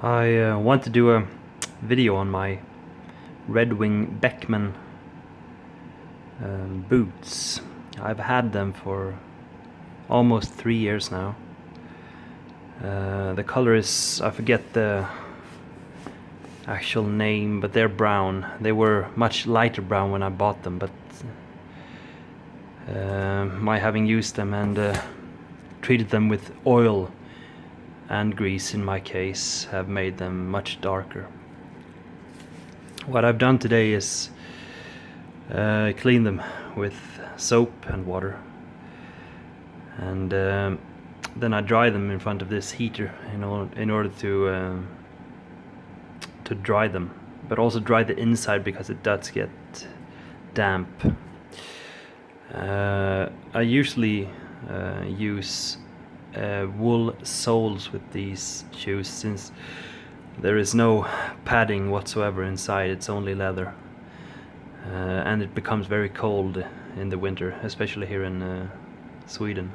I want to do a video on my Red Wing Beckman boots. I've had them for almost 3 years now. The color is, I forget the actual name, but they're brown. They were much lighter brown when I bought them, but my having used them and treated them with oil and grease in my case have made them much darker. What I've done today is clean them with soap and water, and then I dry them in front of this heater in order to dry them, but also dry the inside because it does get damp. I usually use wool soles with these shoes, since there is no padding whatsoever inside. It's only leather, and it becomes very cold in the winter, especially here in Sweden.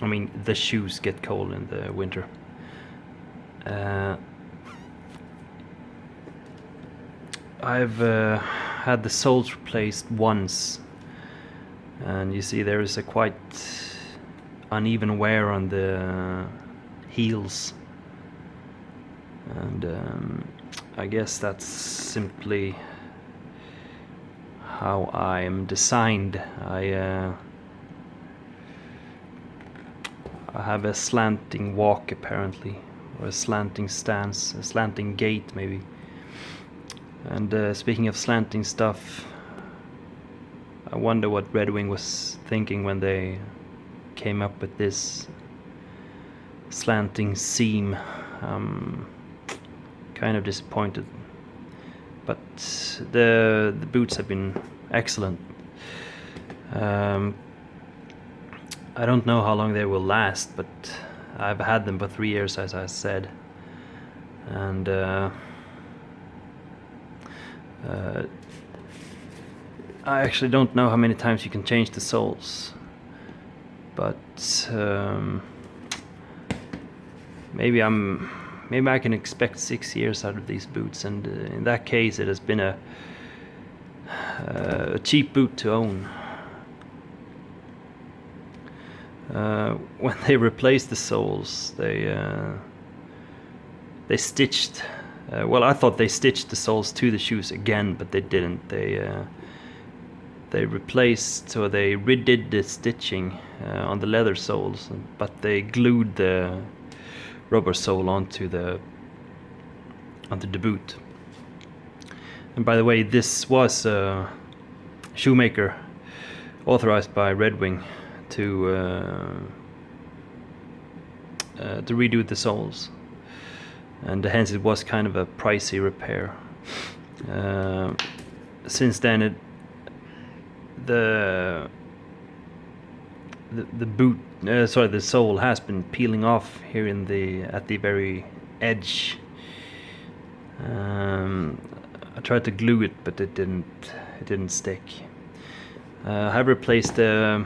I mean, the shoes get cold in the winter. I've had the soles replaced once, and you see there is a quite uneven wear on the heels, and I guess that's simply how I'm designed. I have a slanting walk apparently, or a slanting stance, a slanting gait maybe. And speaking of slanting stuff, I wonder what Red Wing was thinking when they came up with this slanting seam. I'm kind of disappointed, but the boots have been excellent. I don't know how long they will last, but I've had them for 3 years, as I said, and I actually don't know how many times you can change the soles, but maybe I can expect 6 years out of these boots, and in that case it has been a cheap boot to own. When they replaced the soles, they stitched. Well, I thought they stitched the soles to the shoes again, but they didn't. They replaced, so they redid the stitching on the leather soles, but they glued the rubber sole onto the boot. And by the way, this was a shoemaker authorized by Red Wing to redo the soles, and hence it was kind of a pricey repair. Since then, the boot, the sole has been peeling off here at the very edge. I tried to glue it, but it didn't stick. I have replaced the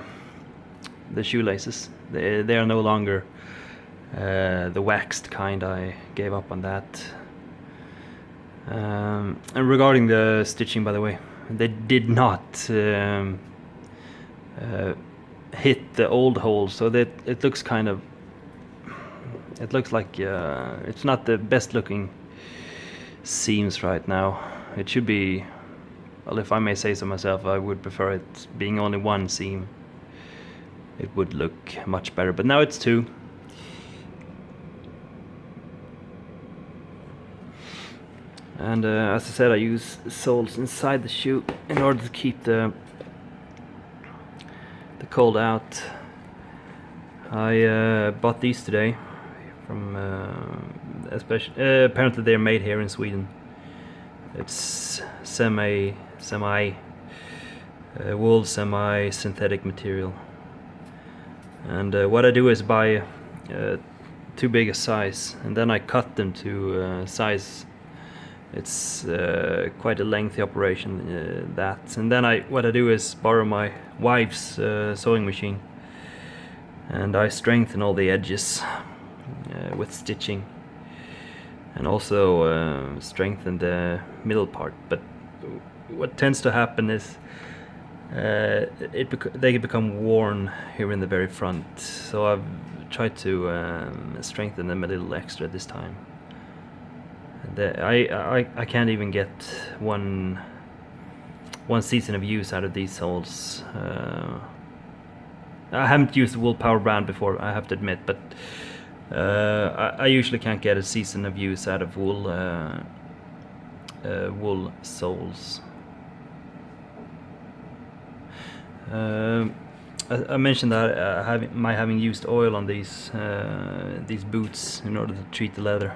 shoelaces. They are no longer the waxed kind. I gave up on that. And regarding the stitching, by the way, they did not hit the old holes, so that it looks like it's not the best looking seams right now. It should be, well, if I may say so myself, I would prefer it being only one seam. It would look much better, but now it's two. And as I said, I use soles inside the shoe in order to keep the cold out. I bought these today from apparently they're made here in Sweden. It's semi wool, semi synthetic material. And what I do is buy too big a size, and then I cut them to size. It's quite a lengthy operation, that. And then what I do is borrow my wife's sewing machine, and I strengthen all the edges with stitching, and also strengthen the middle part. But what tends to happen is they become worn here in the very front, so I've tried to strengthen them a little extra this time. I can't even get one season of use out of these soles. I haven't used the wool power brand before, I have to admit, but I usually can't get a season of use out of wool soles. I mentioned that having used oil on these boots in order to treat the leather,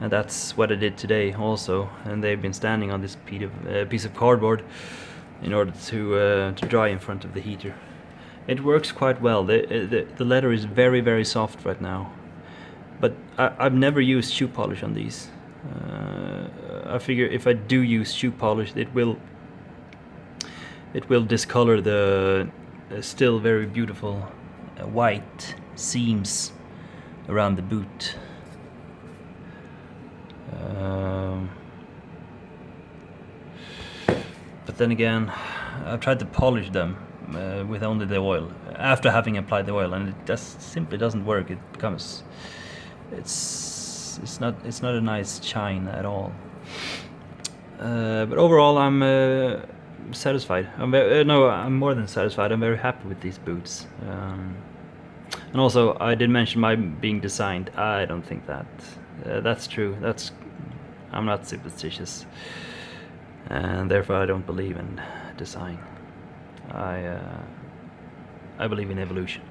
and that's what I did today also. And they've been standing on this piece of cardboard in order to dry in front of the heater. It works quite well. The leather is very, very soft right now, but I've never used shoe polish on these. I figure if I do use shoe polish, it will discolor the still very beautiful white seams around the boot. But then again, I've tried to polish them with only the oil after having applied the oil, and it just simply doesn't work. It becomes it's not a nice shine at all. But overall, I'm satisfied. I'm more than satisfied. I'm very happy with these boots. And also, I did mention my being designed. I don't think that's true. I'm not superstitious, and therefore I don't believe in design. I believe in evolution.